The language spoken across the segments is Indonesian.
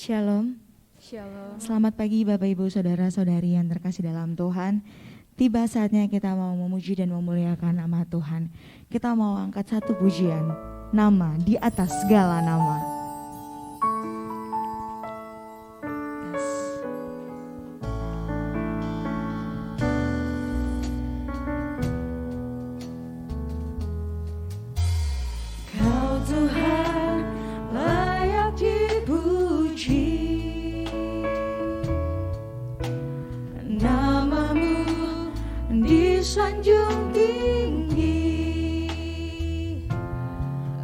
Shalom. Shalom. Selamat pagi Bapak Ibu Saudara-saudari yang terkasih dalam Tuhan. Tiba saatnya kita mau memuji dan memuliakan nama Tuhan. Kita mau angkat satu pujian, nama di atas segala nama. Kau Tuhan layak dipuji. Namamu disanjung tinggi.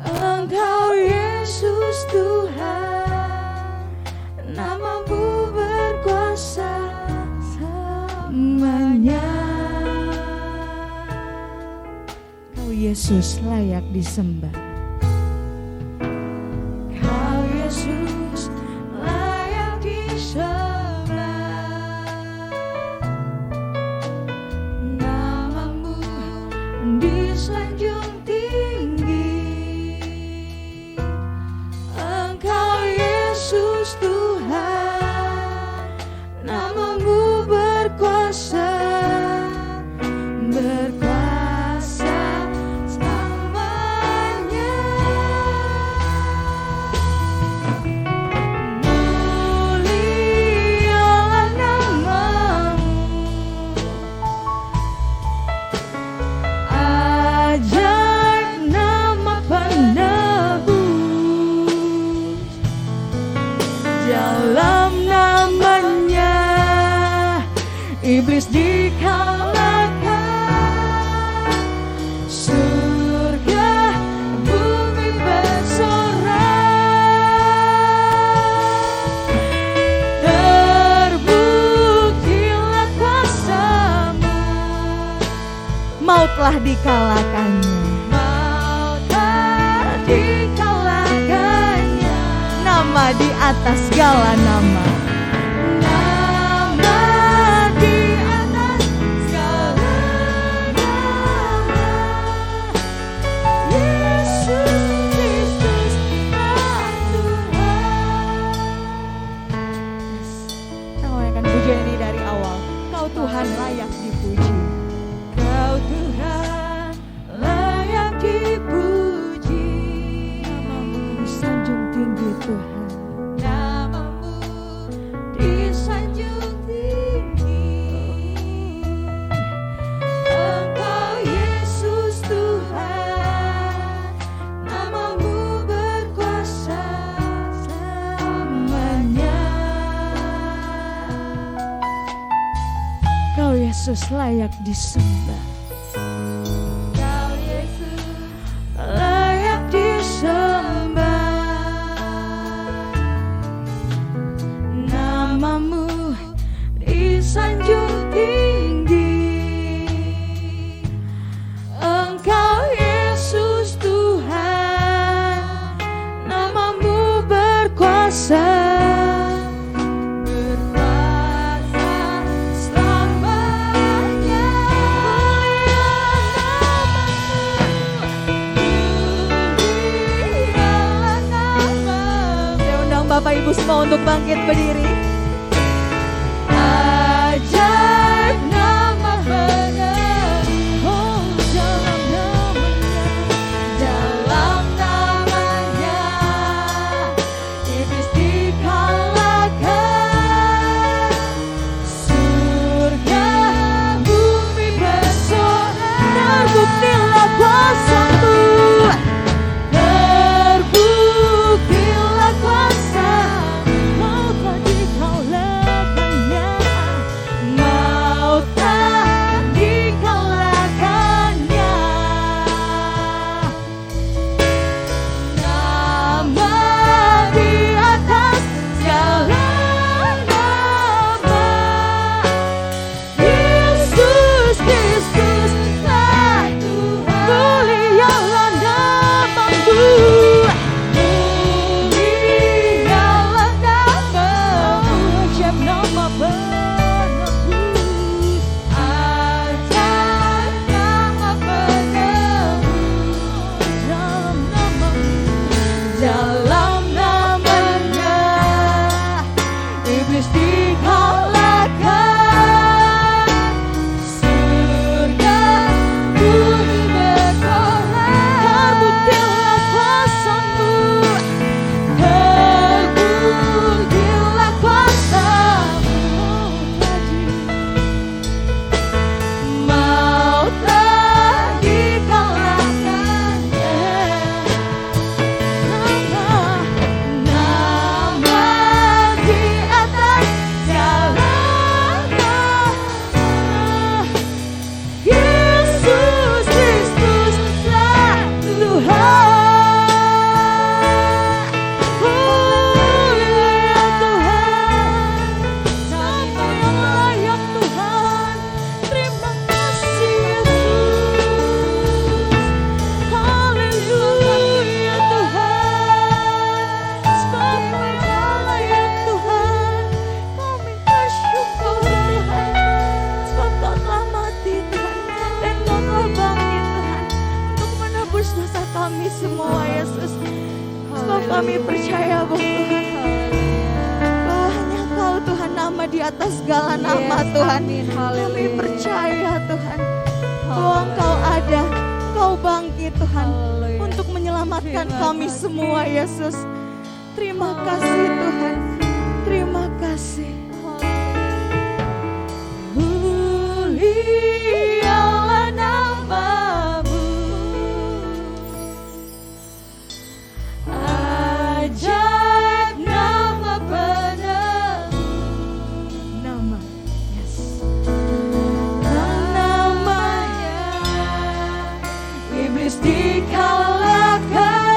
Engkau Yesus Tuhan, namamu berkuasa selamanya. Kau Yesus layak disembah. Kau Yesus layak disembah. Namamu disanjung tinggi. Engkau Yesus Tuhan, namamu berkuasa, berkuasa selamanya. Mulialah namamu, ajaib nama penebus. Dalam namanya iblis dikalahkan, surga bumi bersorak. Terbuktilah kuasamu, maut telah dikalahkannya, maut telah dikalahkannya. Nama di atas segala nama, nama di atas segala nama. Yesus Kristus Tuhan. Kita mulaikan pujian ini dari awal. Kau Tuhan layak dipuji. Kau Tuhan layak dipuji. Namamu disanjung tinggi Tuhan. Namamu disanjung tinggi. Engkau Yesus Tuhan, namamu berkuasa selamanya. Kau Yesus layak disembah. Kau Yesus layak disembah. Namamu disanjung tinggi. Engkau Yesus Tuhan, namamu berkuasa, berkuasa selamanya. Mulialah namamu. Saya undang Bapak Ibu semua untuk bangkit berdiri. Ajaib nama penebus, dalam namanya iblis dikalahkan, surga bumi bersorak. Terbuktilah kuasa-Mu, terbuktilah kuasa-Mu, maut telah dikalahkan. Kami percaya bahwa Tuhan, bahwa hanya Kau Tuhan, nama di atas segala nama Tuhan. Kami percaya Tuhan bahwa Engkau ada, Kau bangkit Tuhan untuk menyelamatkan kami semua Yesus. Terima kasih Tuhan, terima kasih. Mulialah nama-Mu, ajaib nama peneguh. Nama, yes. Namanya iblis dikalahkan.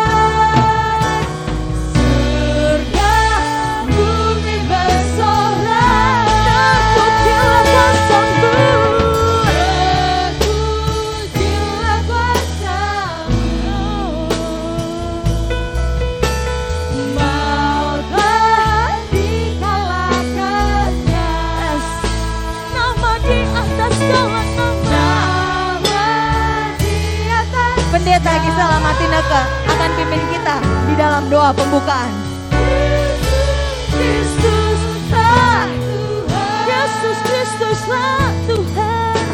Pendeta Gisela Martineke akan pimpin kita di dalam doa pembukaan. Yesus Kristuslah Tuhan,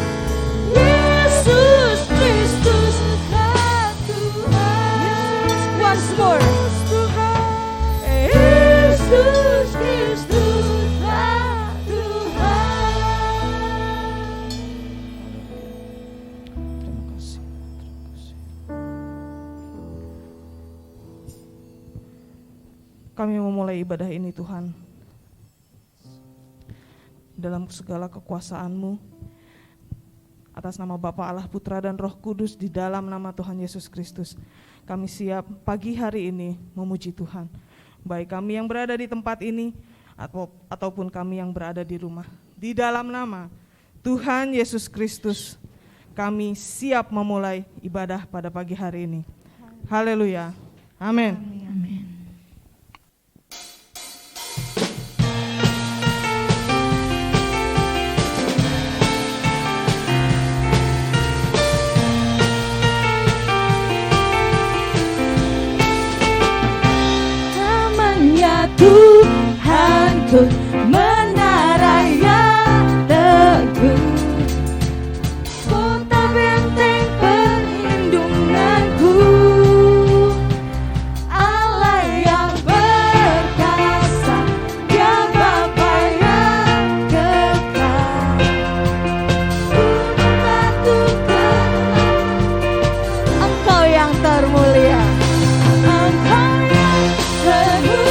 Yesus Kristuslah Tuhan. Once more. Yesus Kristuslah Tuhan. Terima kasih. Kami memulai ibadah ini Tuhan dalam segala kekuasaan-Mu, atas nama Bapa, Allah, Putra, dan Roh Kudus, di dalam nama Tuhan Yesus Kristus. Kami siap pagi hari ini memuji Tuhan, baik kami yang berada di tempat ini ataupun kami yang berada di rumah. Di dalam nama Tuhan Yesus Kristus, kami siap memulai ibadah pada pagi hari ini. Haleluya. Amin. Amin. Tuhanku, menara yang teguh, kota benteng perlindunganku, Allah yang perkasa, Dia Bapa yang kekal. Batu tenang, Engkau yang termulia, Engkau yang termulia.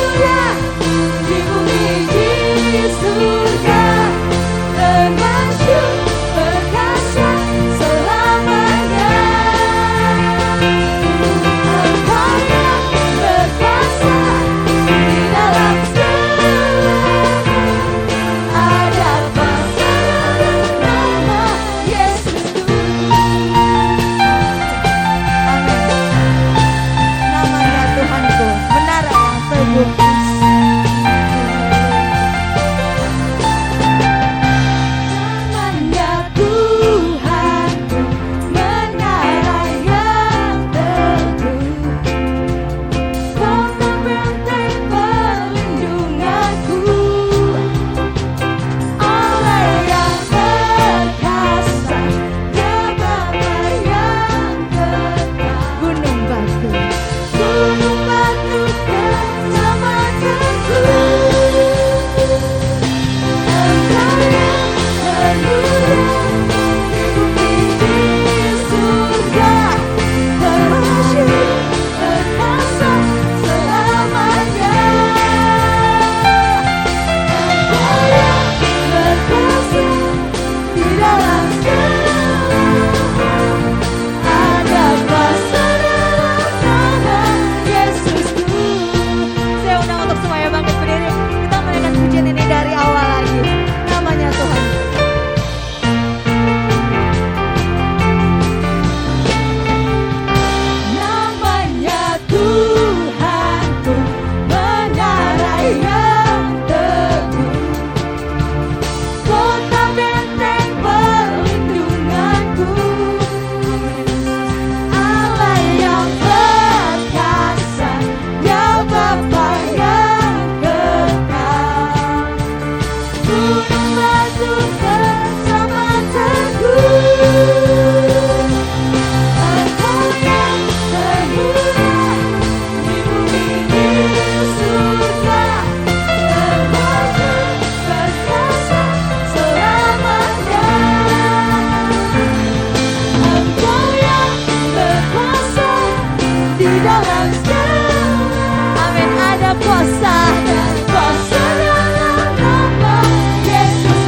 kuasa dan kuasa dalam nama Yesus.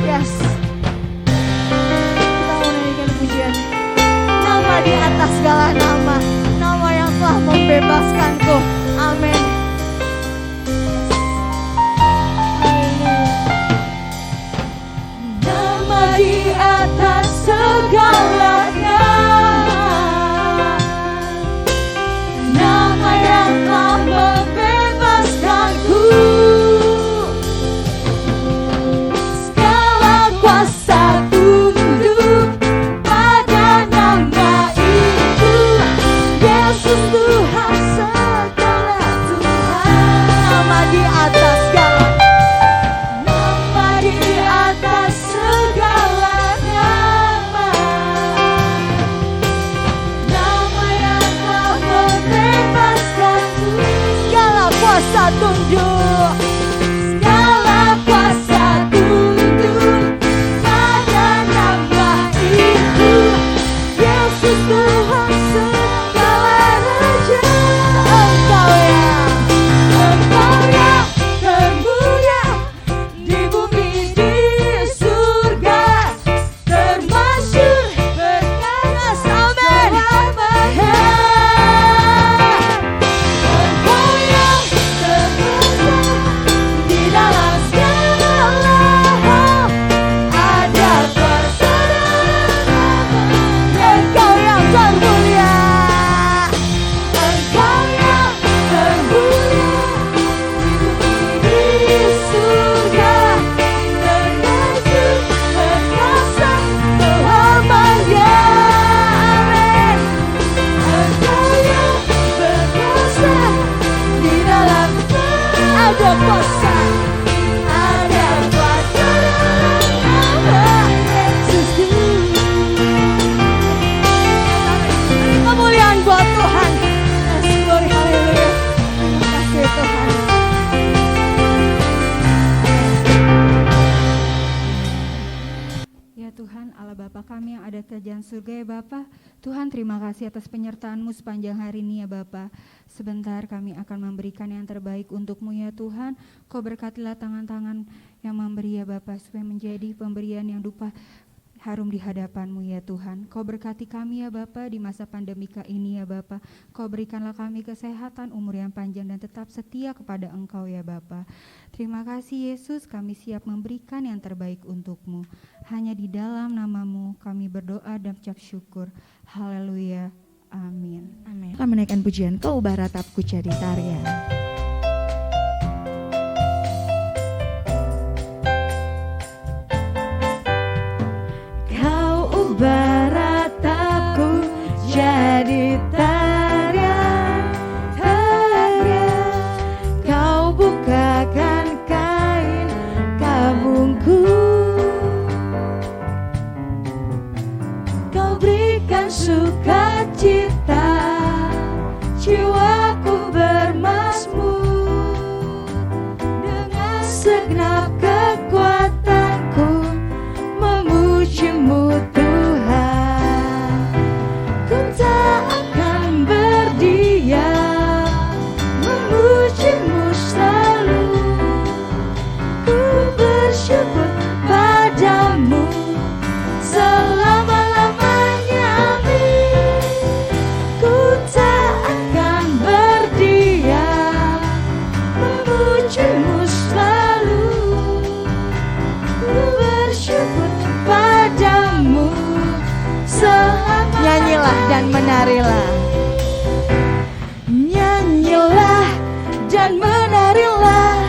Yes. Kita mau nyanyikan pujian. Nama di atas segala nama, nama yang telah membebaskanku. Amin. Nama di atas segalanya, nama yang telah membebaskanku. Segala kuasa tunduk pada nama itu. Yesus Tuhan segala Tuhan. Nama di atas segala, nama di atas segala nama, nama yang telah membebaskanku. Segala kuasa tunduk, segala kuasa tunduk pada nama itu. Yesus Tuhan segala raja. Engkau yang termulia di bumi di surga, termasyhur berkanas. Amin. Engkau yang terkuasa di dalam segala hal, ada kuasa dalam nama. Engkau yang termulia, Engkau yang termulia di surga, termasyhur berkuasa selamanya. Amin. Engkau yang berkuasa di dalam ada kuasa, ada kuasa dalam nama Yesus. Kemuliaan buat Tuhan. Yes, glory, haleluya. Terima kasih Tuhan. Ya Tuhan, Allah Bapa kami yang ada di kerajaan surga ya Bapa. Tuhan, terima kasih atas penyertaan-Mu sepanjang hari ini ya Bapa. Sebentar kami akan memberikan yang terbaik untuk-Mu ya Tuhan. Kau berkatilah tangan-tangan yang memberi ya Bapa, supaya menjadi pemberian yang dupa harum di hadapan-Mu ya Tuhan. Kau berkati kami ya Bapa di masa pandemika ini ya Bapa. Kau berikanlah kami kesehatan, umur yang panjang dan tetap setia kepada Engkau ya Bapa. Terima kasih Yesus, kami siap memberikan yang terbaik untuk-Mu. Hanya di dalam nama-Mu kami berdoa dan ucap syukur. Haleluya. Amin. Amin. Akan menaikkan pujian Kau ubah ratapku jadi tarian. Kau ubah ratapku jadi tarian, tarian. Kau bukakan kain kabungku, Kau berikan sukacita, jiwaku bermazmur. Dengan segenap kekuatanku memuji-Mu Tuhan. Ku tak akan berdiam, memuji-Mu selalu. Ku bersyukur padamu selama-lamanya. Amin. Ku tak akan berdiam, memuji-Mu selalu. Ku bersyukur padamu selama. Nyanyilah dan menarilah, nyanyilah dan menarilah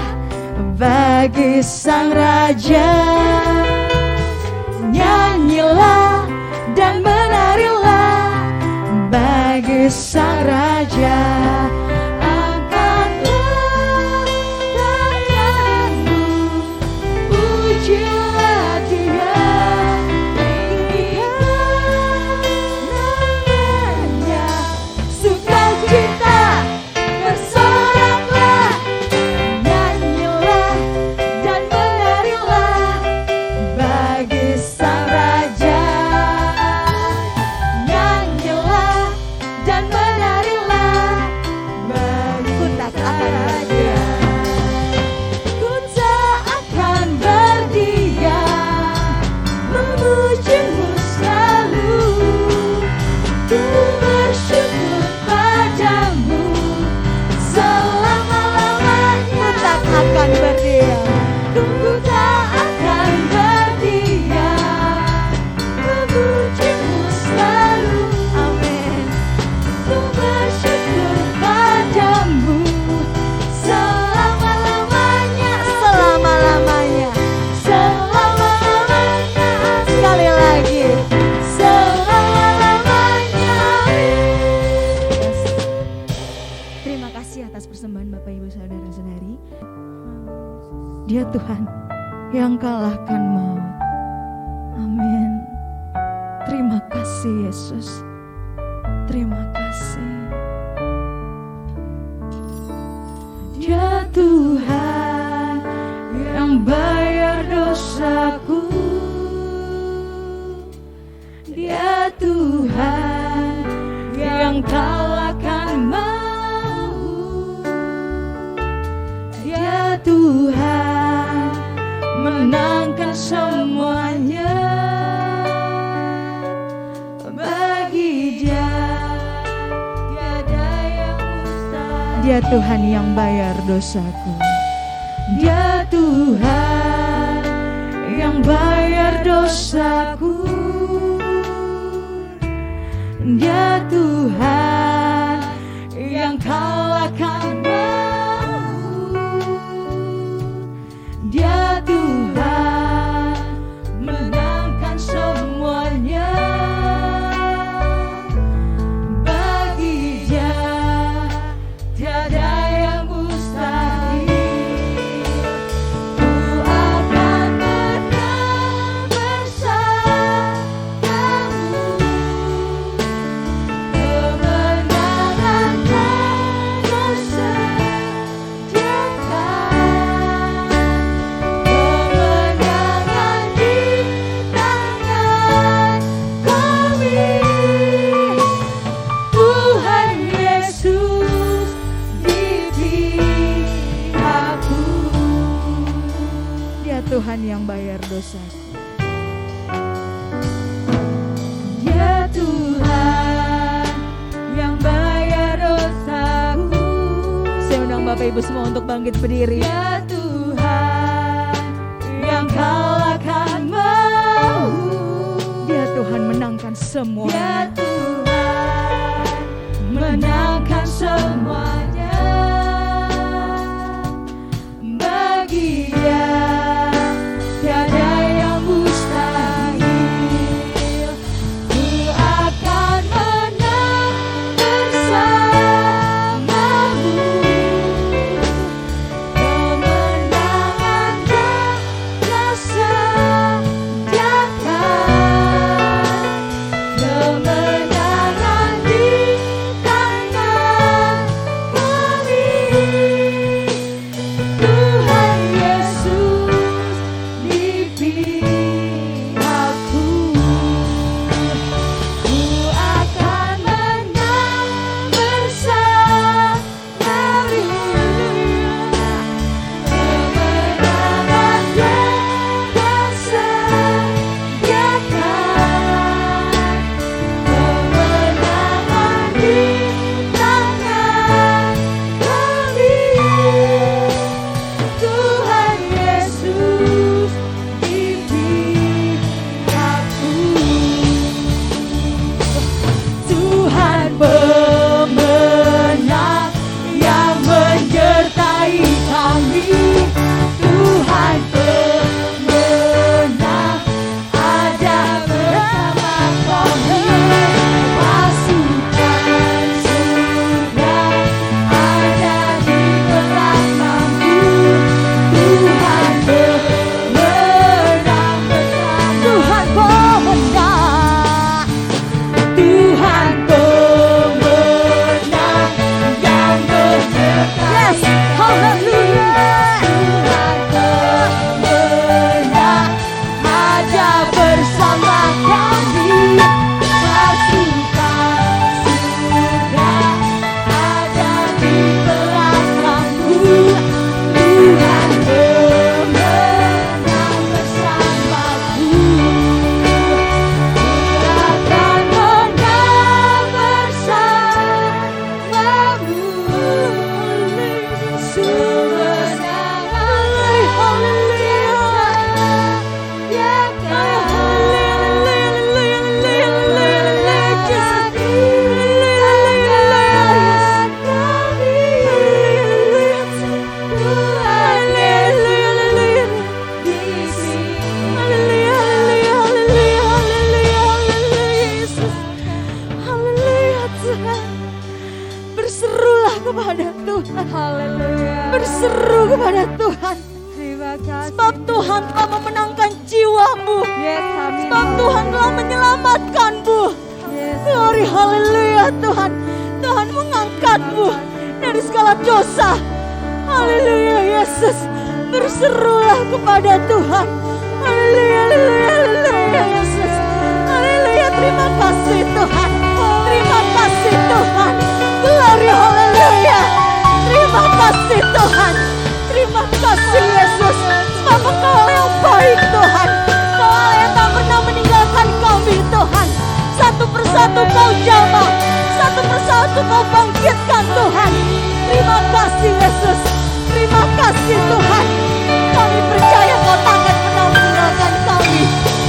bagi Sang Raja. Nyanyilah dan menarilah bagi Sang Raja. Angkatlah tanganmu, pujilah Dia. Namanya sukacita bersoraklah. Nyanyilah dan menarilah bagi Sang Raja. Nyanyilah dan menarilah atas persembahan Bapak Ibu Saudara-saudari. Dia Tuhan yang kalahkan maut. Amin. Terima kasih Yesus. Terima kasih. Dia Tuhan yang bayar dosaku. Dia Tuhan yang kalahkan maut. Dia Tuhan menangkan semuanya. Bagi Dia tiada yang mustahil. Dia Tuhan yang bayar dosaku. Dia Tuhan yang bayar dosaku. Dia Tuhan yang kalahkan maut. Dia Tuhan menangkan semuanya. Bagi Dia tiada yang mustahil. Ku akan menang bersamamu. Kemenangan terus sediakan. Kemenangan di tangan kami. Tuhan Yesus di pihakku. Dia Tuhan yang bayar dosaku. Dia Tuhan yang bayar dosaku. Saya undang Bapak Ibu semua untuk bangkit berdiri. Dia Tuhan yang kalahkan maut. Dia Tuhan menangkan semua. Dia Tuhan menangkan semuanya. Bagi Dia tiada yang mustahil. Ku akan menang bersamamu. Kemenangan telah sediakan. Kemenangan di tangan kepada Tuhan. Haleluya. Berseru kepada Tuhan. Terima kasih. Sebab Tuhan telah memenangkan jiwamu. Yes, amin. Sebab Tuhan telah menyelamatkanmu. Yes. Glory, haleluya Tuhan. Tuhan mengangkatmu dari segala dosa. Haleluya Yesus. Berserulah kepada Tuhan. Haleluya, haleluya, haleluya Yesus. Haleluya, terima kasih Tuhan. Terima kasih Tuhan. Glory, haleluya. Terima kasih Tuhan. Terima kasih Yesus. Sebab Engkau Allah yang baik Tuhan. Engkau Allah yang tak pernah meninggalkan kami Tuhan. Satu persatu Kau jamah, satu persatu Kau bangkitkan Tuhan. Terima kasih Yesus. Terima kasih Tuhan. Kami percaya Kau tak akan pernah meninggalkan kami.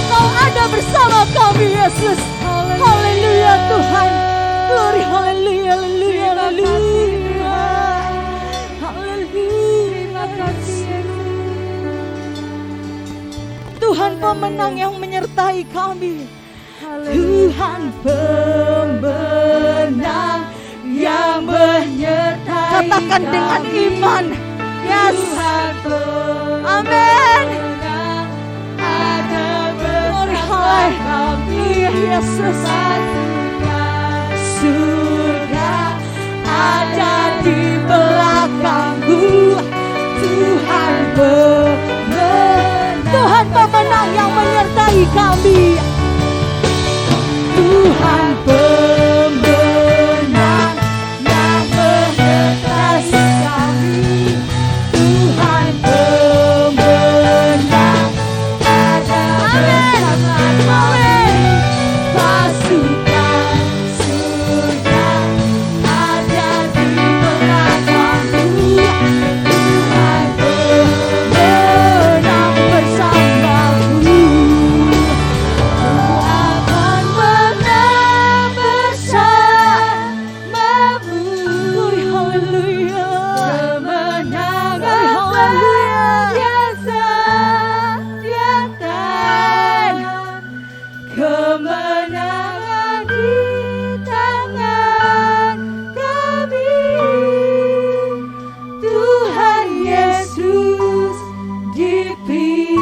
Kau ada bersama kami Yesus. Haleluya Tuhan. Glory, haleluya, haleluya, haleluya. Haleluya. Terima kasih Yesus. Tuhan pemenang yang menyertai kami. Haleluya. Tuhan pemenang yang menyertai. Katakan dengan iman. Yes. Amin. Ada bersama kami Yesus. Surga ada di belakangku. Tuhan pemenang. Tuhan pemenang yang menyertai kami. Tuhan pemenang yang menyertai kami. Tuhan pemenang ada bersama kami. Pasukan surga ada di belakangku. Tuhan pemenang bersamaku. Tuhan menang bersamamu. Haleluya. Kemenangan biasa nyatakan. Kemenangan di tangan kami. Tuhan Yesus di pihakku.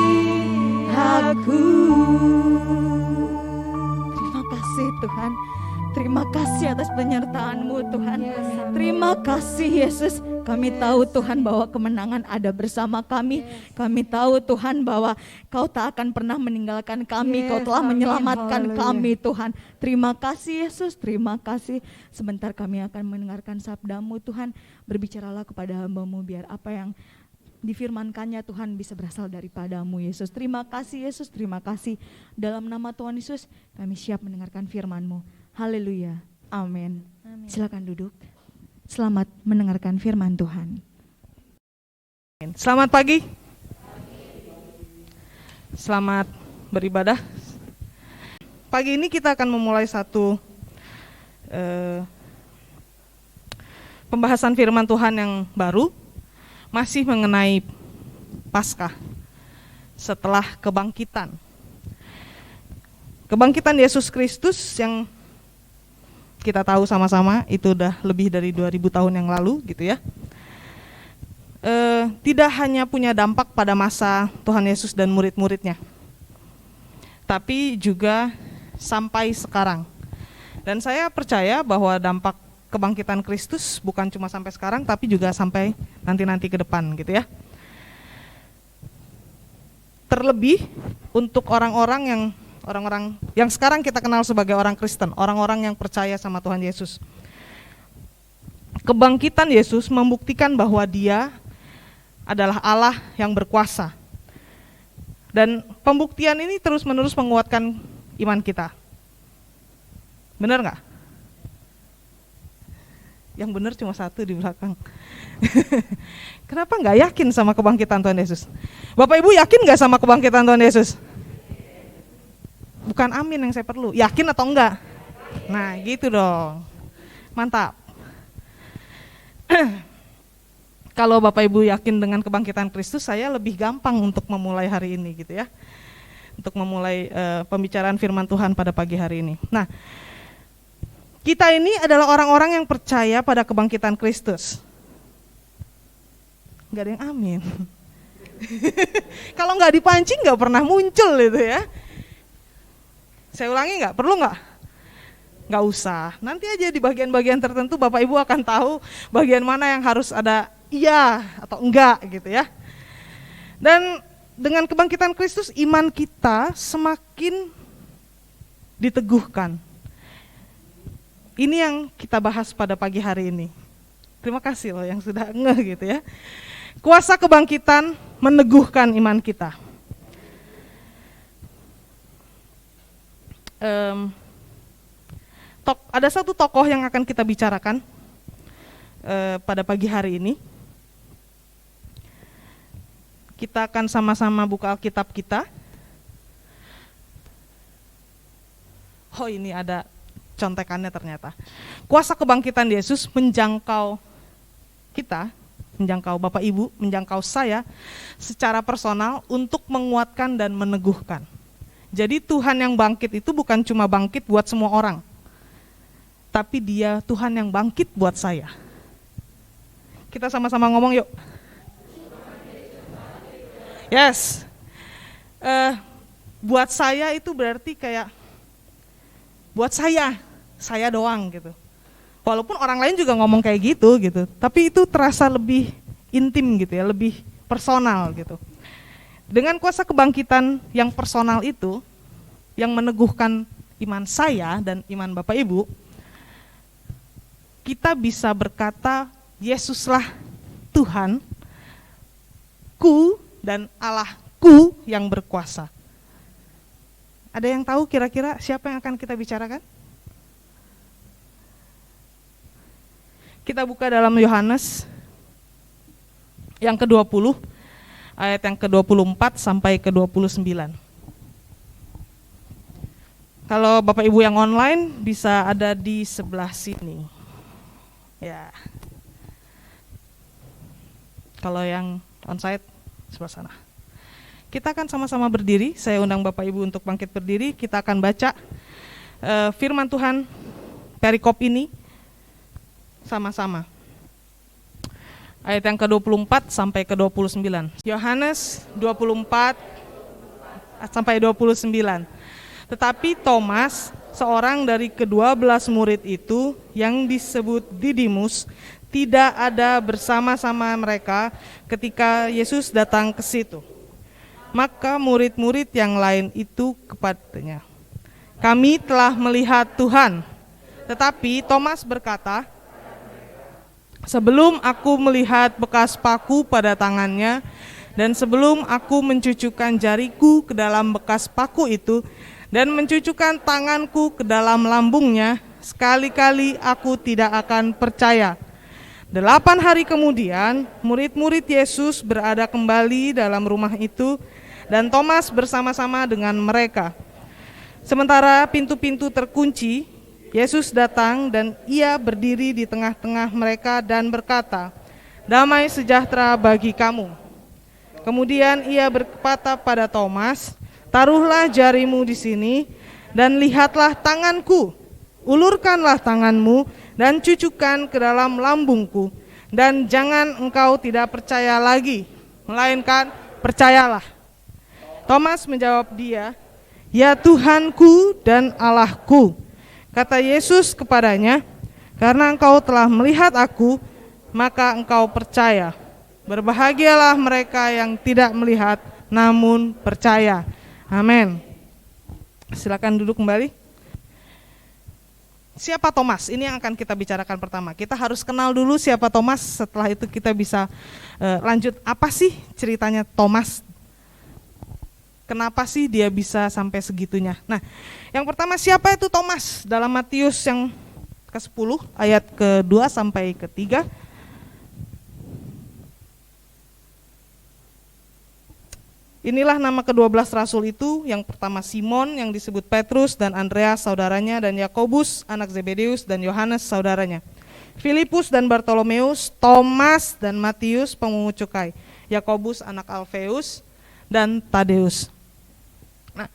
Terima kasih Tuhan. Terima kasih atas penyertaan-Mu Tuhan. Yes, amin. Terima kasih Yesus. Kami tahu Tuhan bahwa kemenangan ada bersama kami. Kami tahu Tuhan bahwa Kau tak akan pernah meninggalkan kami. Kau Yes, telah amin. menyelamatkan Haleluya. kami Tuhan. Terima kasih Yesus, terima kasih. Sebentar kami akan mendengarkan sabda-Mu Tuhan. Berbicaralah kepada hamba-Mu biar apa yang difirmankannya Tuhan bisa berasal daripada-Mu Yesus. Terima kasih Yesus, terima kasih. Dalam nama Tuhan Yesus kami siap mendengarkan firman-Mu. Haleluya, amin. Silakan duduk. Selamat mendengarkan firman Tuhan. Selamat pagi. Selamat beribadah. Pagi ini kita akan memulai satu pembahasan firman Tuhan yang baru, masih mengenai Paskah setelah kebangkitan. Kebangkitan Yesus Kristus yang kita tahu sama-sama itu udah lebih dari 2000 tahun yang lalu gitu ya. Tidak hanya punya dampak pada masa Tuhan Yesus dan murid-muridnya, tapi juga sampai sekarang. Dan saya percaya bahwa dampak kebangkitan Kristus bukan cuma sampai sekarang, tapi juga sampai nanti-nanti ke depan gitu ya. Terlebih untuk orang-orang yang sekarang kita kenal sebagai orang Kristen, orang-orang yang percaya sama Tuhan Yesus. Kebangkitan Yesus membuktikan bahwa Dia adalah Allah yang berkuasa. Dan pembuktian ini terus-menerus menguatkan iman kita. Benar nggak? Yang benar cuma satu di belakang. Kenapa nggak yakin sama kebangkitan Tuhan Yesus? Bapak Ibu yakin nggak sama kebangkitan Tuhan Yesus? Bukan amin yang saya perlu, yakin atau enggak? Nah gitu dong, mantap. Kalau Bapak Ibu yakin dengan kebangkitan Kristus, saya lebih gampang untuk memulai hari ini gitu ya. Untuk memulai pembicaraan firman Tuhan pada pagi hari ini. Nah, Kita ini adalah orang-orang yang percaya pada kebangkitan Kristus. Gak ada yang amin. Kalau nggak dipancing nggak pernah muncul itu ya. Saya ulangi nggak? Perlu nggak? Nggak usah. Nanti aja di bagian-bagian tertentu Bapak Ibu akan tahu bagian mana yang harus ada iya atau enggak gitu ya. Dan dengan kebangkitan Kristus iman kita semakin diteguhkan. Ini yang kita bahas pada pagi hari ini. Terima kasih loh yang sudah ngeh gitu ya. Kuasa kebangkitan meneguhkan iman kita. Ada satu tokoh yang akan kita bicarakan pada pagi hari ini. Kita akan sama-sama buka Alkitab kita. Oh, ini ada contekannya ternyata. Kuasa kebangkitan Yesus menjangkau kita, menjangkau Bapak Ibu, menjangkau saya secara personal untuk menguatkan dan meneguhkan. Jadi Tuhan yang bangkit itu bukan cuma bangkit buat semua orang, tapi Dia Tuhan yang bangkit buat saya. Kita sama-sama ngomong yuk. Yes. Buat saya itu berarti kayak buat saya doang gitu. Walaupun orang lain juga ngomong kayak gitu, tapi itu terasa lebih intim gitu ya, lebih personal gitu. Dengan kuasa kebangkitan yang personal itu, yang meneguhkan iman saya dan iman Bapak Ibu, kita bisa berkata, Yesuslah Tuhan, ku dan Allahku yang berkuasa. Ada yang tahu kira-kira siapa yang akan kita bicarakan? Kita buka dalam Yohanes yang ke-20, ayat yang ke-24 sampai ke-29. Kalau Bapak Ibu yang online bisa ada di sebelah sini. Ya. Kalau yang onsite sebelah sana. Kita akan sama-sama berdiri, saya undang Bapak Ibu untuk bangkit berdiri, kita akan baca firman Tuhan perikop ini sama-sama. Ayat yang ke-24 sampai ke-29. Yohanes 24 sampai 29. Tetapi Thomas, seorang dari ke-12 murid itu yang disebut Didimus, tidak ada bersama-sama mereka ketika Yesus datang ke situ. Maka murid-murid yang lain itu kepadanya, kami telah melihat Tuhan. Tetapi Thomas berkata, sebelum aku melihat bekas paku pada tangannya, dan sebelum aku mencucukkan jariku ke dalam bekas paku itu, dan mencucukkan tanganku ke dalam lambungnya, sekali-kali aku tidak akan percaya. 8 hari kemudian, murid-murid Yesus berada kembali dalam rumah itu, dan Thomas bersama-sama dengan mereka. Sementara pintu-pintu terkunci, Yesus datang dan Ia berdiri di tengah-tengah mereka dan berkata, damai sejahtera bagi kamu. Kemudian Ia berkata pada Thomas, taruhlah jarimu di sini dan lihatlah tanganku, ulurkanlah tanganmu dan cucukkan ke dalam lambungku, dan jangan engkau tidak percaya lagi, melainkan percayalah. Thomas menjawab dia, ya Tuhanku dan Allahku. Kata Yesus kepadanya, karena engkau telah melihat aku, maka engkau percaya. Berbahagialah mereka yang tidak melihat, namun percaya. Amin. Silakan duduk kembali. Siapa Thomas? Ini yang akan kita bicarakan pertama. Kita harus kenal dulu siapa Thomas, setelah itu kita bisa lanjut. Apa sih ceritanya Thomas? Kenapa sih dia bisa sampai segitunya? Nah, yang pertama siapa itu Thomas? Dalam Matius yang ke-10 ayat ke-2 sampai ke-3. Inilah nama ke-12 rasul itu, yang pertama Simon yang disebut Petrus dan Andreas saudaranya, dan Yakobus anak Zebedeus dan Yohanes saudaranya, Filipus dan Bartolomeus, Thomas dan Matius pemungut cukai, Yakobus anak Alfeus dan Tadeus. Nah,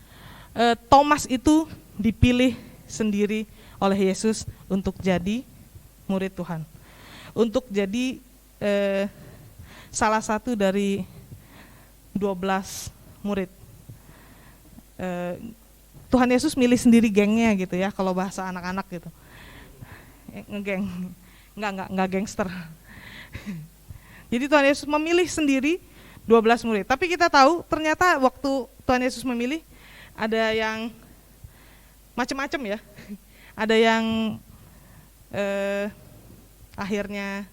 Thomas itu dipilih sendiri oleh Yesus untuk jadi murid Tuhan, untuk jadi salah satu dari 12 murid. Tuhan Yesus milih sendiri gengnya gitu ya, kalau bahasa anak-anak gitu. Ngegeng, enggak gangster. Jadi Tuhan Yesus memilih sendiri 12 murid. Tapi kita tahu ternyata waktu Tuhan Yesus memilih ada yang macam-macam ya. Ada yang akhirnya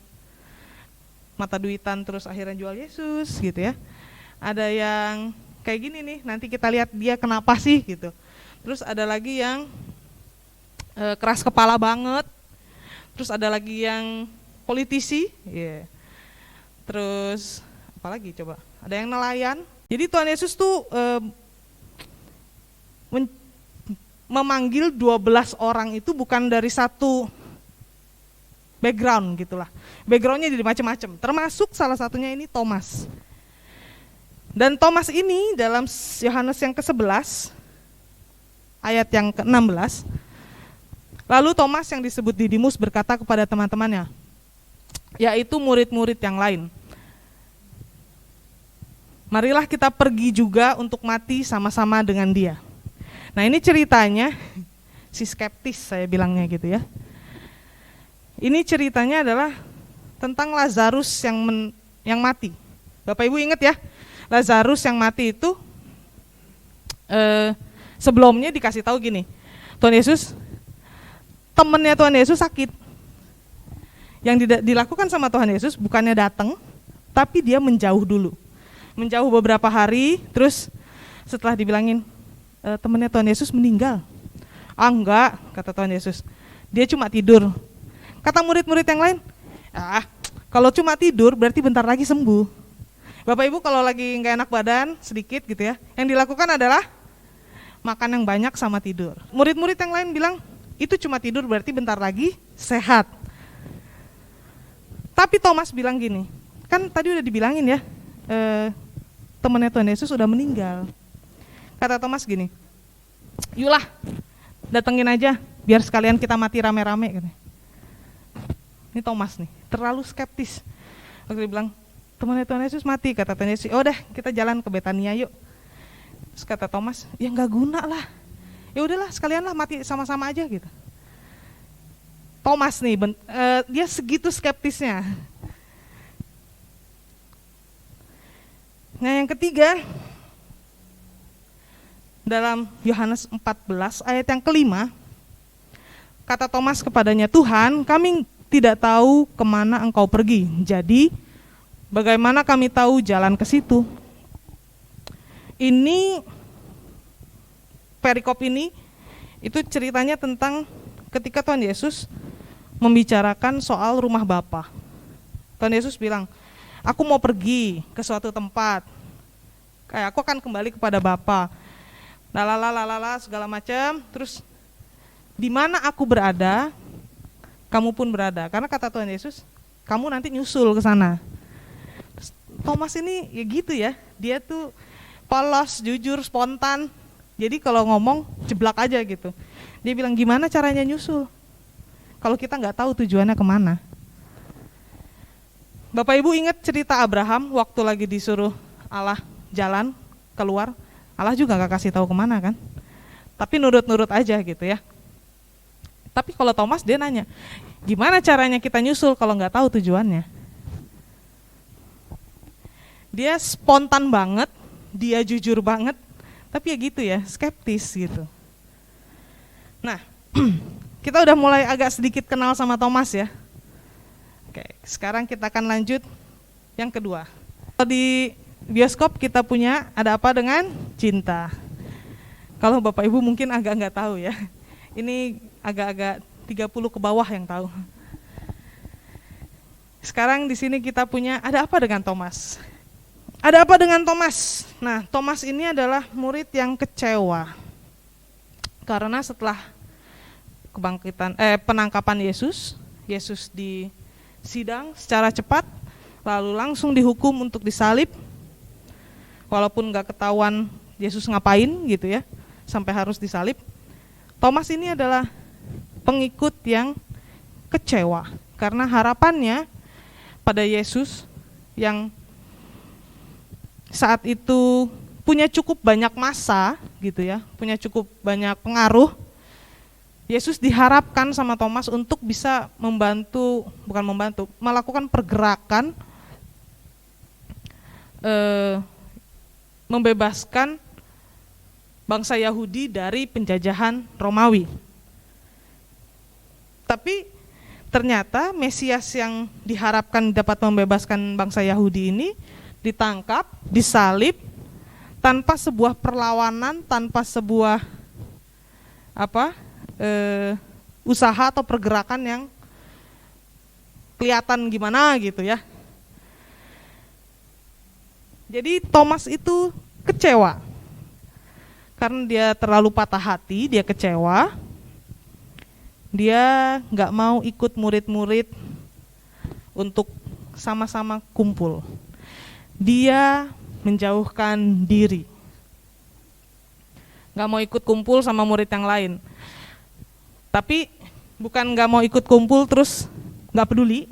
mata duitan terus akhirnya jual Yesus gitu ya. Ada yang kayak gini nih, nanti kita lihat dia kenapa sih gitu. Terus ada lagi yang keras kepala banget. Terus ada lagi yang politisi, yeah. Terus apa lagi coba? Ada yang nelayan. Jadi Tuhan Yesus tuh memanggil 12 orang itu bukan dari satu background gitulah. Backgroundnya jadi macam-macam. Termasuk salah satunya ini Thomas. Dan Thomas ini dalam Yohanes yang ke-11 ayat yang ke-16, lalu Thomas yang disebut Didimus berkata kepada teman-temannya, yaitu murid-murid yang lain, marilah kita pergi juga untuk mati sama-sama dengan dia. Nah ini ceritanya, si skeptis saya bilangnya gitu ya. Ini ceritanya adalah tentang Lazarus yang mati. Bapak Ibu ingat ya, Lazarus yang mati itu sebelumnya dikasih tahu gini, Tuhan Yesus, temennya Tuhan Yesus sakit. Yang dilakukan sama Tuhan Yesus bukannya datang, tapi dia menjauh dulu. Menjauh beberapa hari, terus setelah dibilangin, temennya Tuhan Yesus meninggal. Ah enggak, kata Tuhan Yesus, dia cuma tidur. Kata murid-murid yang lain, kalau cuma tidur berarti bentar lagi sembuh. Bapak Ibu kalau lagi nggak enak badan sedikit gitu ya, yang dilakukan adalah makan yang banyak sama tidur. Murid-murid yang lain bilang, itu cuma tidur berarti bentar lagi sehat. Tapi Thomas bilang gini, kan tadi udah dibilangin ya, temannya Tuhan Yesus sudah meninggal. Kata Thomas gini, yulah datengin aja, biar sekalian kita mati rame-rame. Ini Thomas nih, terlalu skeptis. Waktu dia bilang, temannya Tuhan Yesus mati, kata Tuhan Yesus, oh udah kita jalan ke Betania yuk. Terus kata Thomas, ya nggak guna lah, ya udahlah sekalian lah mati sama-sama aja gitu. Thomas nih, dia segitu skeptisnya. Nah yang ketiga, dalam Yohanes 14 ayat yang ke-5, kata Thomas kepadanya, Tuhan, kami tidak tahu kemana engkau pergi, jadi bagaimana kami tahu jalan ke situ? Ini perikop ini itu ceritanya tentang ketika Tuhan Yesus membicarakan soal rumah Bapa. Tuhan Yesus bilang, aku mau pergi ke suatu tempat, kayak aku akan kembali kepada Bapa. Lalala segala macam. Terus di mana aku berada, kamu pun berada. Karena kata Tuhan Yesus, kamu nanti nyusul ke sana. Thomas ini ya gitu ya, dia tuh polos, jujur, spontan. Jadi kalau ngomong jeblak aja gitu. Dia bilang gimana caranya nyusul kalau kita nggak tahu tujuannya kemana. Bapak Ibu ingat cerita Abraham waktu lagi disuruh Allah jalan keluar, Allah juga nggak kasih tahu kemana kan, tapi nurut-nurut aja gitu ya. Tapi kalau Thomas dia nanya, gimana caranya kita nyusul kalau nggak tahu tujuannya? Dia spontan banget, dia jujur banget, tapi ya gitu ya, skeptis gitu. Nah, kita udah mulai agak sedikit kenal sama Thomas ya. Oke, sekarang kita akan lanjut yang kedua. Kalau di bioskop kita punya Ada Apa Dengan Cinta. Kalau Bapak Ibu mungkin agak nggak tahu ya. Ini agak-agak 30 ke bawah yang tahu. Sekarang di sini kita punya Ada Apa Dengan Thomas. Ada apa dengan Thomas? Nah, Thomas ini adalah murid yang kecewa. Karena setelah penangkapan Yesus disidang secara cepat, lalu langsung dihukum untuk disalib. Walaupun nggak ketahuan Yesus ngapain gitu ya, sampai harus disalib. Thomas ini adalah pengikut yang kecewa karena harapannya pada Yesus yang saat itu punya cukup banyak massa gitu ya, punya cukup banyak pengaruh. Yesus diharapkan sama Thomas untuk bisa melakukan pergerakan membebaskan bangsa Yahudi dari penjajahan Romawi. Tapi ternyata Mesias yang diharapkan dapat membebaskan bangsa Yahudi ini ditangkap, disalib tanpa sebuah perlawanan, tanpa sebuah usaha atau pergerakan yang kelihatan gimana gitu ya. Jadi Thomas itu kecewa karena dia terlalu patah hati, dia kecewa. Dia nggak mau ikut murid-murid untuk sama-sama kumpul. Dia menjauhkan diri, nggak mau ikut kumpul sama murid yang lain. Tapi bukan nggak mau ikut kumpul terus nggak peduli,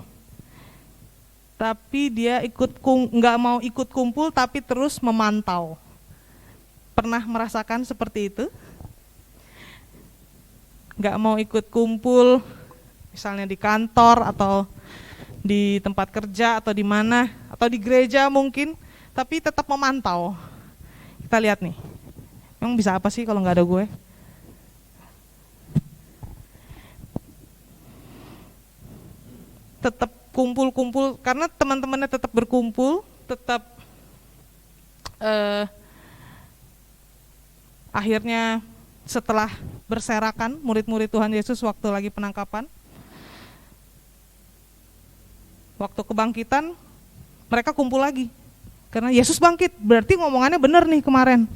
tapi dia nggak mau ikut kumpul tapi terus memantau. Pernah merasakan seperti itu? Nggak mau ikut kumpul, misalnya di kantor atau di tempat kerja atau di mana, atau di gereja mungkin, tapi tetap memantau. Kita lihat nih, emang bisa apa sih kalau nggak ada gue? Tetap kumpul-kumpul karena teman-temannya tetap berkumpul, tetap akhirnya setelah berserakan murid-murid Tuhan Yesus waktu lagi penangkapan, waktu kebangkitan mereka kumpul lagi karena Yesus bangkit, berarti ngomongannya benar nih kemarin.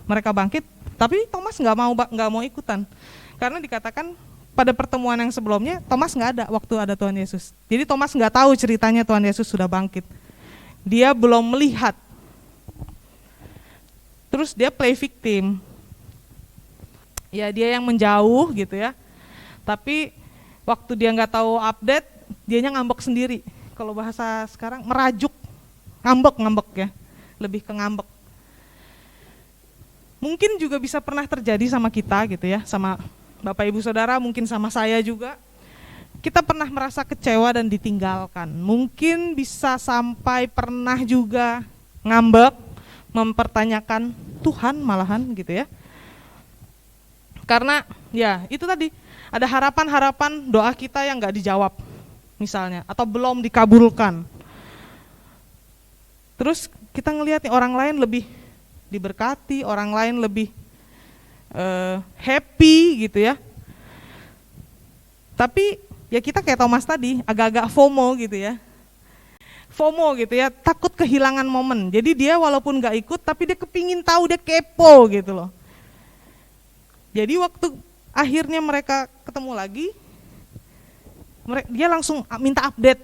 Mereka bangkit, tapi Thomas nggak mau ikutan karena dikatakan pada pertemuan yang sebelumnya Thomas nggak ada waktu ada Tuhan Yesus. Jadi Thomas nggak tahu ceritanya Tuhan Yesus sudah bangkit. Dia belum melihat. Terus dia play victim. Ya dia yang menjauh gitu ya. Tapi waktu dia nggak tahu update, dianya ngambek sendiri. Kalau bahasa sekarang merajuk, ngambek ya, lebih ke ngambek. Mungkin juga bisa pernah terjadi sama kita gitu ya, sama Bapak Ibu Saudara, mungkin sama saya juga. Kita pernah merasa kecewa dan ditinggalkan. Mungkin bisa sampai pernah juga ngambek, mempertanyakan Tuhan malahan gitu ya. Karena ya itu tadi, ada harapan-harapan doa kita yang gak dijawab misalnya, atau belum dikabulkan. Terus kita ngelihat nih orang lain lebih diberkati, orang lain lebih happy gitu ya. Tapi ya kita kayak Thomas tadi, agak-agak FOMO gitu ya. FOMO gitu ya, takut kehilangan momen. Jadi dia walaupun gak ikut, tapi dia kepingin tahu, dia kepo gitu loh. Jadi waktu akhirnya mereka ketemu lagi, dia langsung minta update.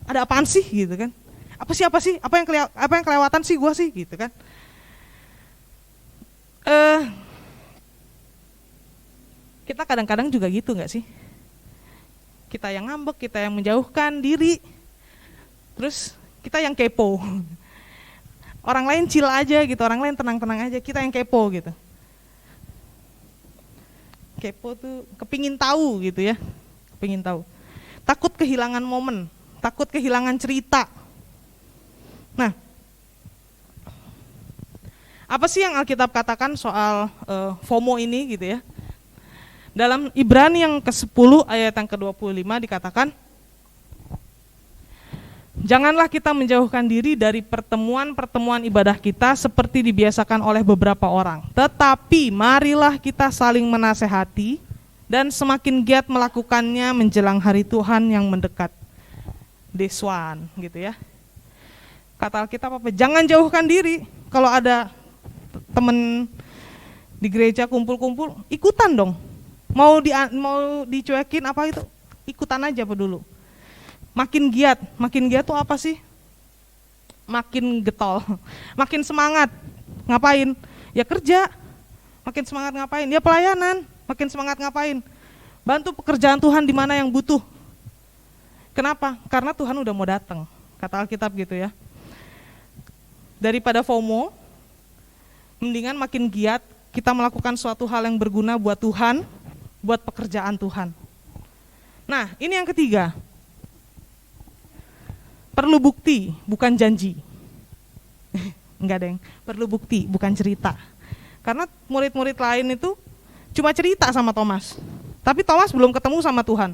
Ada apaan sih gitu kan? Apa sih? Apa yang kelewatan sih gua sih gitu kan? Kita kadang-kadang juga gitu nggak sih? Kita yang ngambek, kita yang menjauhkan diri, terus kita yang kepo. Orang lain chill aja gitu, orang lain tenang-tenang aja, kita yang kepo gitu. Kepo tuh kepingin tahu gitu ya, kepingin tahu. Takut kehilangan momen, takut kehilangan cerita. Nah, apa sih yang Alkitab katakan soal FOMO ini gitu ya? Dalam Ibrani yang ke-10 ayat yang ke-25 dikatakan, janganlah kita menjauhkan diri dari pertemuan-pertemuan ibadah kita seperti dibiasakan oleh beberapa orang. Tetapi marilah kita saling menasehati dan semakin giat melakukannya menjelang hari Tuhan yang mendekat. Deswan gitu ya. Kata Alkitab apa? Jangan jauhkan diri. Kalau ada temen di gereja kumpul-kumpul, ikutan dong. Mau dicuekin apa itu, ikutan aja dulu. Makin giat tuh apa sih? Makin getol, makin semangat. Ngapain? Ya kerja. Makin semangat ngapain? Ya pelayanan. Makin semangat ngapain? Bantu pekerjaan Tuhan di mana yang butuh. Kenapa? Karena Tuhan udah mau datang, kata Alkitab gitu ya. Daripada FOMO, mendingan makin giat kita melakukan suatu hal yang berguna buat Tuhan, buat pekerjaan Tuhan. Nah, ini yang ketiga. Perlu bukti, bukan janji. Enggak, Deng. Perlu bukti, bukan cerita. Karena murid-murid lain itu cuma cerita sama Thomas. Tapi Thomas belum ketemu sama Tuhan.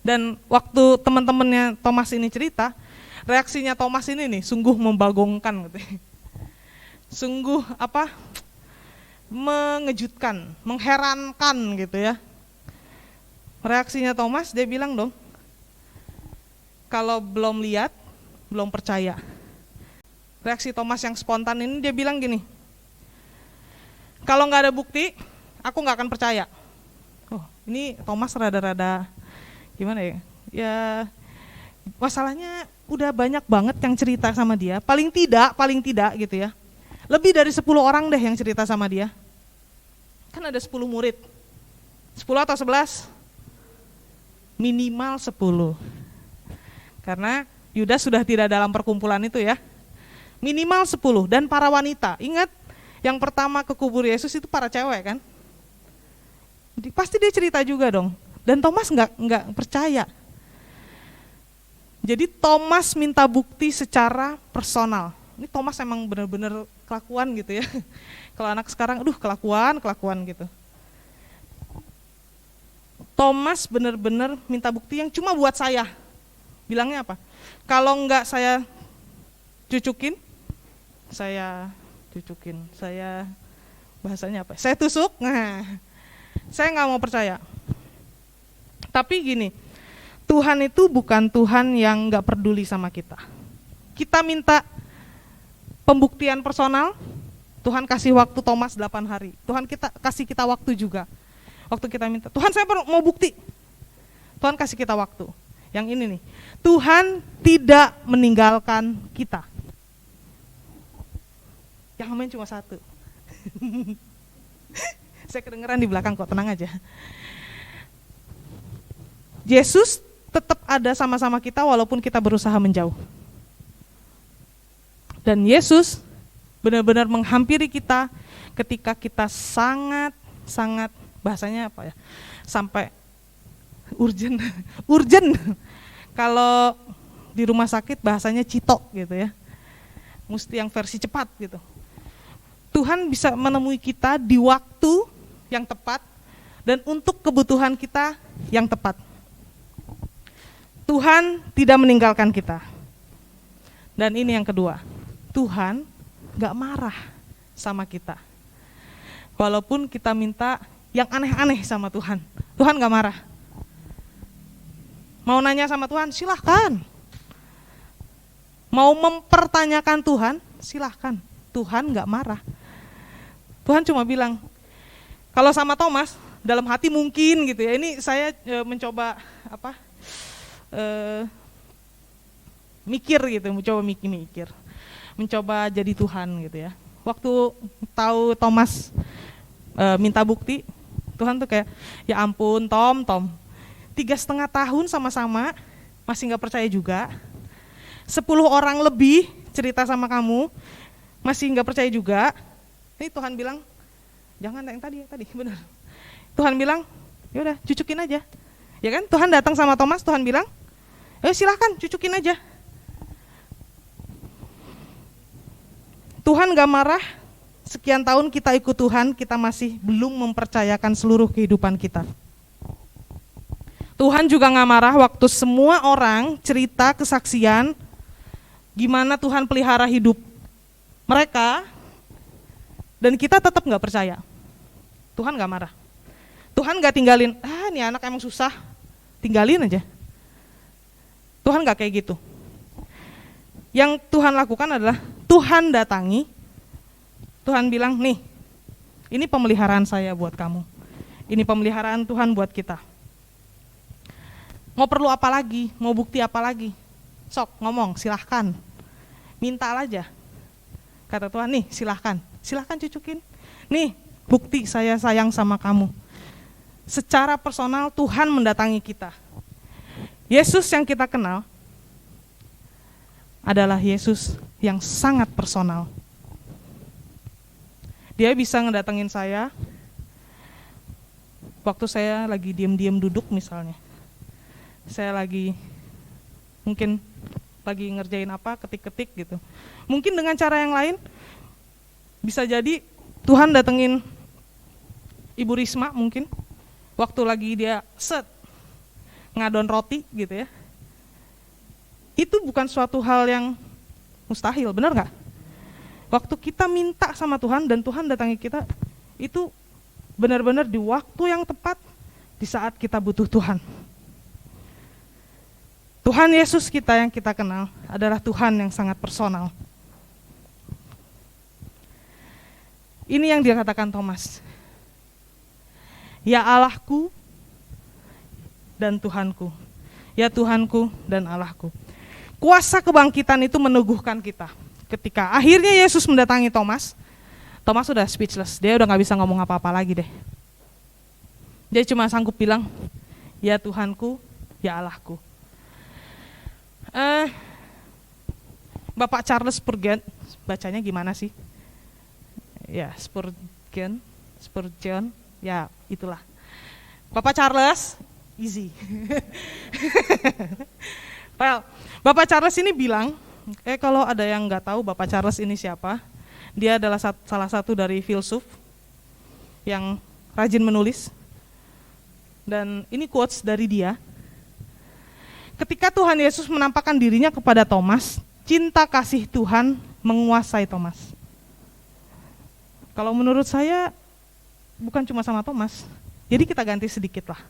Dan waktu teman-temannya Thomas ini cerita, reaksinya Thomas ini nih sungguh membagongkan gitu. Sungguh mengejutkan, mengherankan gitu ya. Reaksinya Thomas, dia bilang dong, kalau belum lihat, belum percaya. Reaksi Thomas yang spontan ini dia bilang gini, kalau nggak ada bukti, aku nggak akan percaya. Oh, ini Thomas rada-rada gimana ya? Ya masalahnya udah banyak banget yang cerita sama dia. Paling tidak gitu ya. Lebih dari 10 orang deh yang cerita sama dia. Kan ada 10 murid. 10 atau 11? Minimal 10. Karena Yudas sudah tidak dalam perkumpulan itu ya. Minimal 10 dan para wanita. Ingat, yang pertama ke kubur Yesus itu para cewek kan. Pasti dia cerita juga dong. Dan Thomas nggak percaya. Jadi Thomas minta bukti secara personal. Ini Thomas emang benar-benar kelakuan gitu ya. Kalau anak sekarang, kelakuan gitu. Thomas benar-benar minta bukti yang cuma buat saya. Bilangnya apa? Kalau enggak saya cucukin, saya bahasanya apa? Saya tusuk. Nah, saya nggak mau percaya. Tapi gini, Tuhan itu bukan Tuhan yang nggak peduli sama kita. Kita minta pembuktian personal, Tuhan kasih waktu Thomas 8 hari. Tuhan kasih kita waktu juga. Waktu kita minta, Tuhan saya mau bukti. Tuhan kasih kita waktu. Yang ini nih, Tuhan tidak meninggalkan kita. Yang main cuma satu. Saya kedengeran di belakang kok, tenang aja. Yesus tetap ada sama-sama kita walaupun kita berusaha menjauh. Dan Yesus benar-benar menghampiri kita ketika kita sangat bahasanya apa ya? Sampai urgent. Kalau di rumah sakit bahasanya citok gitu ya. Mesti yang versi cepat gitu. Tuhan bisa menemui kita di waktu yang tepat dan untuk kebutuhan kita yang tepat. Tuhan tidak meninggalkan kita. Dan ini yang kedua, Tuhan gak marah sama kita. Walaupun kita minta yang aneh-aneh sama Tuhan, Tuhan gak marah. Mau nanya sama Tuhan, silahkan. Mau mempertanyakan Tuhan, silahkan. Tuhan gak marah. Tuhan cuma bilang, kalau sama Thomas, dalam hati mungkin gitu ya. Ini saya mencoba mikir gitu, mencoba jadi Tuhan gitu ya. Waktu tahu Thomas minta bukti, Tuhan tuh kayak, ya ampun Tom, 3,5 tahun sama-sama masih nggak percaya juga. 10 orang lebih cerita sama kamu masih nggak percaya juga. Ini Tuhan bilang, jangan yang tadi benar. Tuhan bilang, ya udah cucukin aja. Ya kan? Tuhan datang sama Thomas, Tuhan bilang, silahkan cucukin aja. Tuhan gak marah, sekian tahun kita ikut Tuhan, kita masih belum mempercayakan seluruh kehidupan kita. Tuhan juga gak marah waktu semua orang cerita kesaksian gimana Tuhan pelihara hidup mereka, dan kita tetap gak percaya. Tuhan gak marah. Tuhan gak tinggalin, ini anak emang susah, tinggalin aja. Tuhan gak kayak gitu. Yang Tuhan lakukan adalah Tuhan datangi, Tuhan bilang, nih, ini pemeliharaan saya buat kamu. Ini pemeliharaan Tuhan buat kita. Mau perlu apa lagi? Mau bukti apa lagi? Sok, ngomong, silahkan. Minta aja. Kata Tuhan, nih silahkan cucukin. Nih, bukti saya sayang sama kamu. Secara personal Tuhan mendatangi kita. Yesus yang kita kenal adalah Yesus yang sangat personal. Dia bisa ngedatengin saya waktu saya lagi diam-diam duduk misalnya. Saya mungkin lagi ngerjain apa, ketik-ketik gitu. Mungkin dengan cara yang lain, bisa jadi Tuhan datengin Ibu Risma mungkin, waktu lagi dia ngadon roti gitu ya. Itu bukan suatu hal yang mustahil, benar gak? Waktu kita minta sama Tuhan dan Tuhan datangi kita, itu benar-benar di waktu yang tepat, di saat kita butuh Tuhan. Tuhan Yesus kita yang kita kenal adalah Tuhan yang sangat personal. Ini yang dikatakan Thomas. Ya Allahku dan Tuhanku. Ya Tuhanku dan Allahku. Kuasa kebangkitan itu meneguhkan kita. Ketika akhirnya Yesus mendatangi Thomas, Thomas sudah speechless. Dia udah gak bisa ngomong apa-apa lagi deh. Dia cuma sanggup bilang, ya Tuhanku, ya Allahku. Bapak Charles Spurgeon, bacanya gimana sih? Ya, Spurgeon, ya itulah. Bapak Charles, easy. Well, Bapak Charles ini bilang, kalau ada yang nggak tahu Bapak Charles ini siapa, dia adalah salah satu dari filsuf yang rajin menulis. Dan ini quotes dari dia. Ketika Tuhan Yesus menampakkan dirinya kepada Thomas, cinta kasih Tuhan menguasai Thomas. Kalau menurut saya, bukan cuma sama Thomas, jadi kita ganti sedikit lah.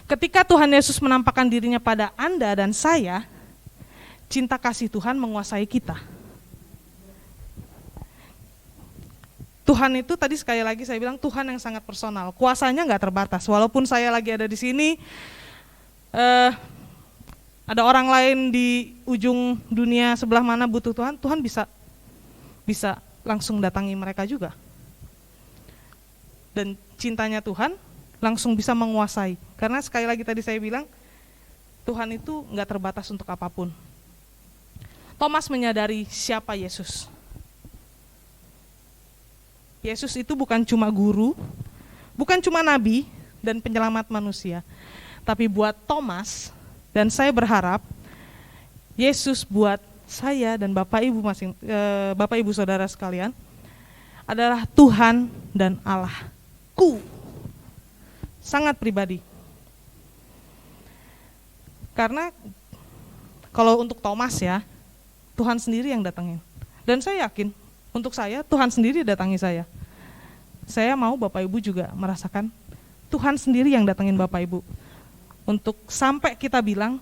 Ketika Tuhan Yesus menampakkan dirinya pada Anda dan saya, cinta kasih Tuhan menguasai kita. Tuhan itu tadi sekali lagi saya bilang Tuhan yang sangat personal, kuasanya nggak terbatas. Walaupun saya lagi ada di sini, ada orang lain di ujung dunia sebelah mana butuh Tuhan, Tuhan bisa langsung datangi mereka juga. Dan cintanya Tuhan langsung bisa menguasai. Karena sekali lagi tadi saya bilang, Tuhan itu nggak terbatas untuk apapun. Thomas menyadari siapa Yesus. Yesus itu bukan cuma guru, bukan cuma nabi dan penyelamat manusia. Tapi buat Thomas, dan saya berharap Yesus buat saya dan Bapak Ibu Saudara sekalian adalah Tuhan dan Allahku. Sangat pribadi. Karena kalau untuk Thomas ya, Tuhan sendiri yang datangin. Dan saya yakin untuk saya, Tuhan sendiri datangi saya. Saya mau Bapak Ibu juga merasakan Tuhan sendiri yang datangin Bapak Ibu. Untuk sampai kita bilang,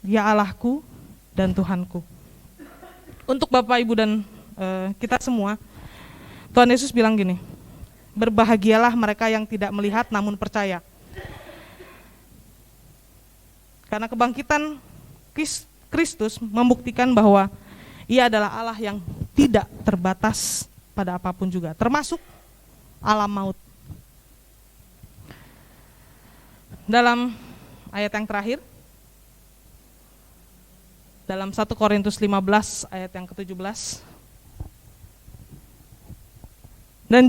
ya Allahku dan Tuhanku. Untuk Bapak Ibu dan kita semua, Tuhan Yesus bilang gini, berbahagialah mereka yang tidak melihat namun percaya. Karena kebangkitan Kristus membuktikan bahwa Ia adalah Allah yang tidak terbatas pada apapun juga, termasuk alam maut. Dalam ayat yang terakhir, dalam 1 Korintus 15 ayat yang ke-17, dan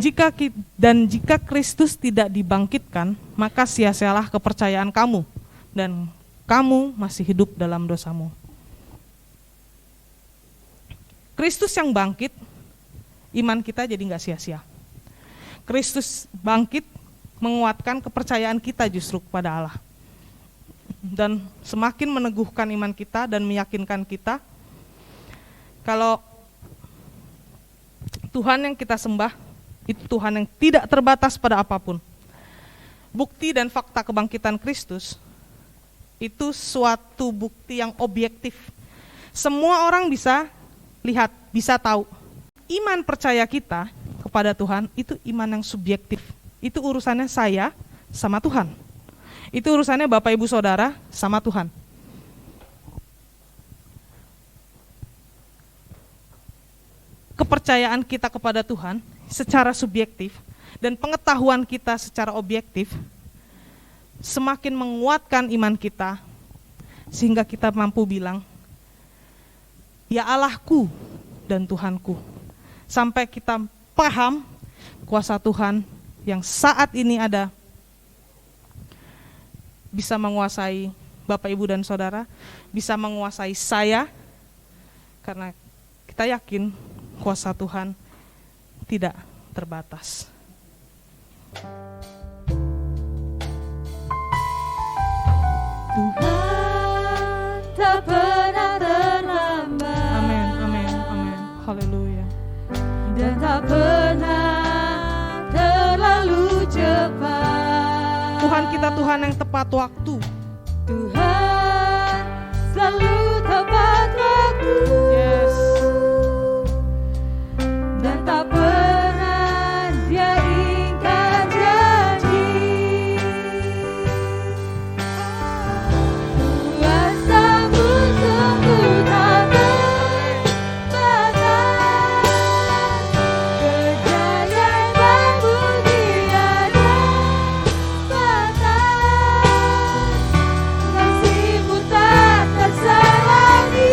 jika Kristus tidak dibangkitkan, maka sia-sialah kepercayaan kamu, dan kamu masih hidup dalam dosamu. Kristus yang bangkit, iman kita jadi gak sia-sia. Kristus bangkit menguatkan kepercayaan kita justru kepada Allah. Dan semakin meneguhkan iman kita dan meyakinkan kita kalau Tuhan yang kita sembah itu Tuhan yang tidak terbatas pada apapun. Bukti dan fakta kebangkitan Kristus itu suatu bukti yang objektif. Semua orang bisa lihat, bisa tahu. Iman percaya kita kepada Tuhan itu iman yang subjektif. Itu urusannya saya sama Tuhan. Itu urusannya Bapak Ibu Saudara sama Tuhan. kepercayaan kita kepada Tuhan secara subjektif dan pengetahuan kita secara objektif semakin menguatkan iman kita, sehingga kita mampu bilang, ya Allahku dan Tuhanku. Sampai kita paham kuasa Tuhan yang saat ini ada bisa menguasai Bapak, Ibu, dan Saudara, bisa menguasai saya, karena kita yakin kuasa Tuhan tidak terbatas. Tuhan tak pernah terlambat. Amin, amin, amin. Haleluya. Dan tak pernah terlalu cepat. Tuhan kita Tuhan yang tepat waktu. Tuhan selalu tepat waktu. Yes. Dan tak pernah Dia ingkar janji. Kuasa-Mu sungguh tak terbatas. Kejayaan-Mu tiada batas. Kasih-Mu tak tersalangi.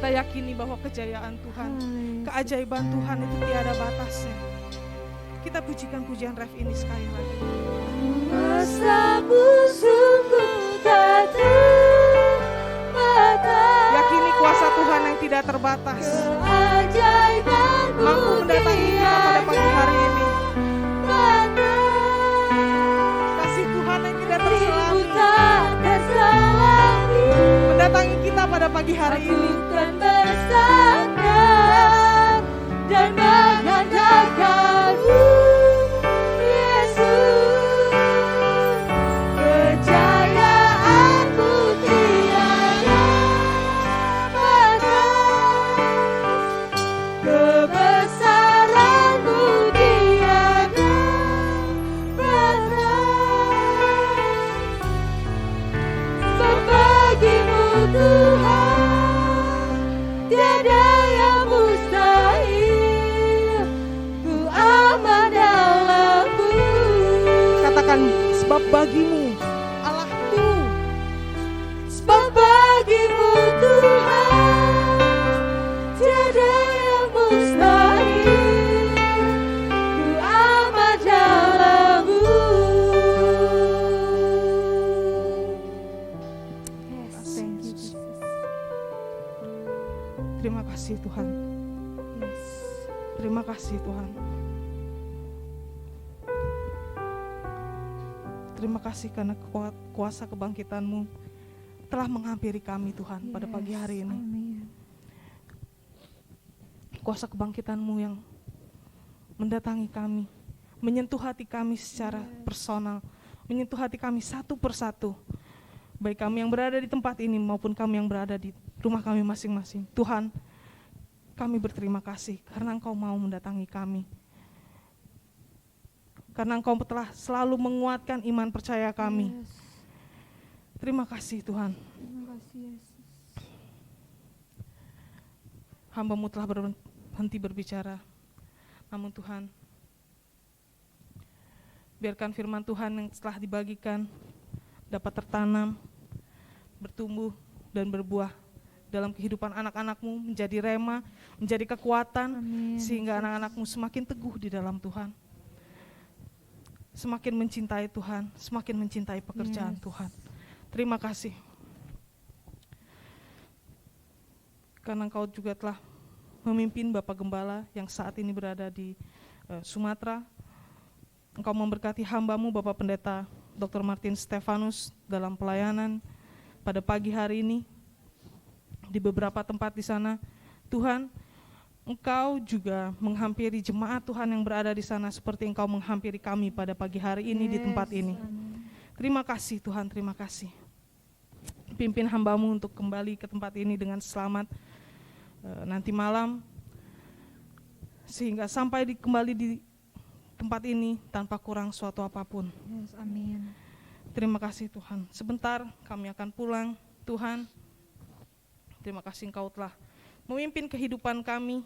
Kita yakini bahwa kejayaan Tuhan, keajaiban Tuhan itu tiada batasnya. Kita pujikan pujian ref ini sekali lagi. Kuasamu sungguh tak terbatas. Yakini kuasa Tuhan yang tidak terbatas Keajaibanmu mampu mendatangi kita pada pagi hari ini. Kasih Tuhan yang tidak terselami mendatangi kita pada pagi hari ini. Dan bersandar dan mengandalkan-Mu, Yesus. Kejayaan-Mu tiada batas, kebesaran-Mu tiada batas. Sebab bagi-Mu Tuhan tiada yang mustahil, ku aman dalam-Mu. Katakan, sebab bagimu Allahku, Sebab bagi-Mu Tuhan tiada yang mustahil, ku aman dalam-Mu. Yes, thank you Jesus. terima kasih Tuhan. Yes. Terima kasih Tuhan. Terima kasih karena kuasa kebangkitan-Mu telah menghampiri kami Tuhan pada pagi hari ini. Amin. Kuasa kebangkitan-Mu yang mendatangi kami, menyentuh hati kami secara personal, menyentuh hati kami satu persatu. Baik kami yang berada di tempat ini maupun kami yang berada di rumah kami masing-masing. Tuhan, kami berterima kasih karena Engkau mau mendatangi kami. Karena Engkau telah selalu menguatkan iman percaya kami. Yes. Terima kasih Tuhan. Terima kasih Yesus. Hamba-Mu telah berhenti berbicara. Namun Tuhan, biarkan firman Tuhan yang telah dibagikan dapat tertanam, bertumbuh dan berbuah dalam kehidupan anak-anak-Mu, menjadi rema, menjadi kekuatan. Amin. Sehingga anak-anak-Mu semakin teguh di dalam Tuhan, semakin mencintai Tuhan, semakin mencintai pekerjaan Tuhan. Terima kasih karena Engkau juga telah memimpin Bapak Gembala yang saat ini berada di Sumatera. Engkau memberkati hamba-Mu Bapak Pendeta Dr. Martin Stefanus dalam pelayanan pada pagi hari ini di beberapa tempat di sana. Tuhan, Engkau juga menghampiri jemaat Tuhan yang berada di sana seperti Engkau menghampiri kami pada pagi hari ini di tempat ini. Amin. Terima kasih Tuhan, terima kasih. Pimpin hamba-Mu untuk kembali ke tempat ini dengan selamat nanti malam, sehingga sampai kembali di tempat ini tanpa kurang suatu apapun. Yes, amin. Terima kasih Tuhan. Sebentar kami akan pulang. Tuhan, terima kasih Engkau telah memimpin kehidupan kami.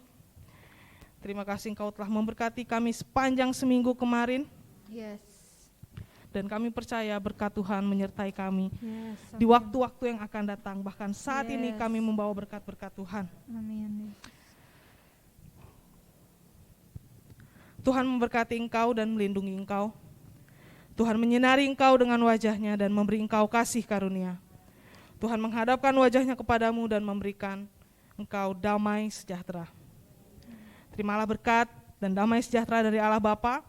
Terima kasih Engkau telah memberkati kami sepanjang seminggu kemarin. Yes. Dan kami percaya berkat Tuhan menyertai kami Yes. di waktu-waktu yang akan datang. Bahkan saat ini Yes. kami membawa berkat-berkat Tuhan. Amin. Tuhan memberkati Engkau dan melindungi Engkau. Tuhan menyinari Engkau dengan wajah-Nya dan memberi Engkau kasih karunia. Tuhan menghadapkan wajah-Nya kepadamu dan memberikan Engkau damai sejahtera. Terimalah berkat dan damai sejahtera dari Allah Bapa,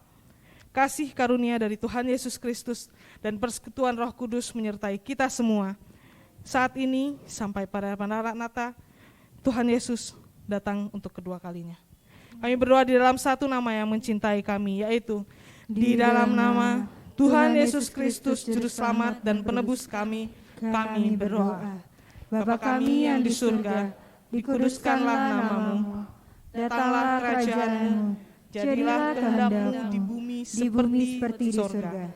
kasih karunia dari Tuhan Yesus Kristus, dan persekutuan Roh Kudus menyertai kita semua saat ini sampai pada Maranatha Tuhan Yesus datang untuk kedua kalinya. Kami berdoa di dalam satu nama yang mencintai kami, yaitu di dalam nama Tuhan Yesus Kristus, Juru Selamat dan Penebus kami berdoa. Bapa kami yang di surga, dikuduskanlah nama-Mu, datanglah kerajaan-Mu, jadilah kehendak-Mu di bumi seperti di surga.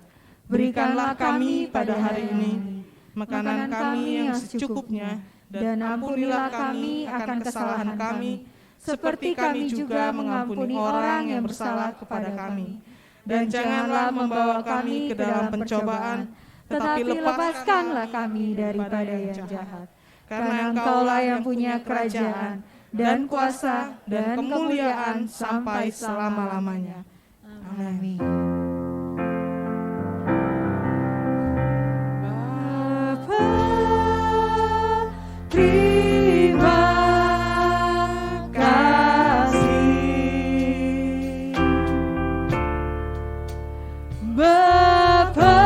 Berikanlah kami pada hari ini makanan kami yang secukupnya, dan ampunilah kami akan kesalahan kami, seperti kami juga mengampuni orang yang bersalah kepada kami. Dan janganlah membawa kami ke dalam pencobaan, tetapi lepaskanlah kami daripada yang jahat. karena Engkaulah yang punya kerajaan dan kuasa dan kemuliaan sampai selama-lamanya. Amin. Bapa, terima kasih. Bapa,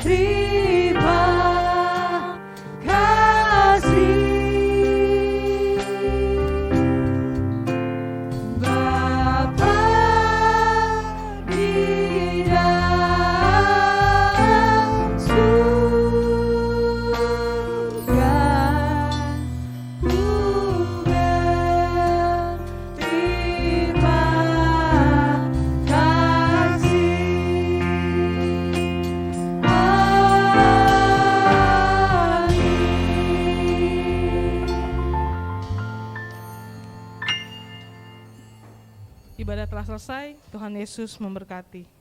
terima kasih. Bapa di dalam surga, Tuhan terima kasih. Ibadah telah selesai, Tuhan Yesus memberkati.